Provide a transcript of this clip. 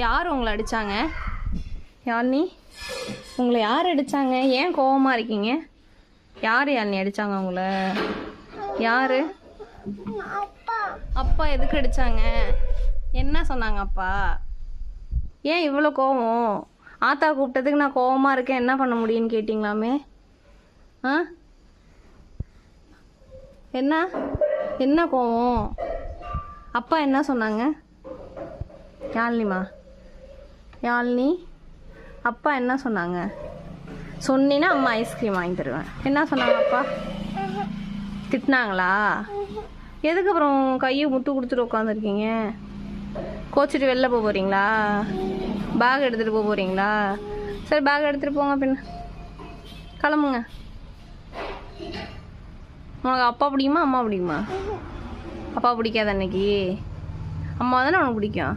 யார் உங்களை அடித்தாங்க? யாழ்னி, உங்களை யார் அடித்தாங்க? ஏன் கோவமாக இருக்கீங்க? யார் யாழ்னி அடித்தாங்க உங்களை? யார்? அப்பா எதுக்கு அடித்தாங்க? என்ன சொன்னாங்க அப்பா? ஏன் இவ்வளோ கோவம்? ஆத்தா கூப்பிட்டதுக்கு நான் கோவமாக இருக்கேன், என்ன பண்ண முடியும்னு கேட்டிங்களாமே? ஆ, என்ன என்ன கோவம்? அப்பா என்ன சொன்னாங்க? யாழ்னிமா, யாழ்னி, அப்பா என்ன சொன்னாங்க? சொன்னீன்னா அம்மா ஐஸ்கிரீம் வாங்கி தருவேன். என்ன சொன்னாங்க அப்பா? திட்டினாங்களா? எதுக்கு அப்புறம் கையை முட்டு கொடுத்துட்டு உட்காந்துருக்கீங்க? கோச்சிட்டு வெளில போக போகிறீங்களா? பேக் எடுத்துகிட்டு போக போகிறீங்களா? சரி, பேக் எடுத்துகிட்டு போங்க, பின்ன கிளம்புங்க. உனக்கு அப்பா பிடிக்குமா அம்மா பிடிக்குமா? அப்பா பிடிக்காத அன்னைக்கு? அம்மா தானே உனக்கு பிடிக்கும்.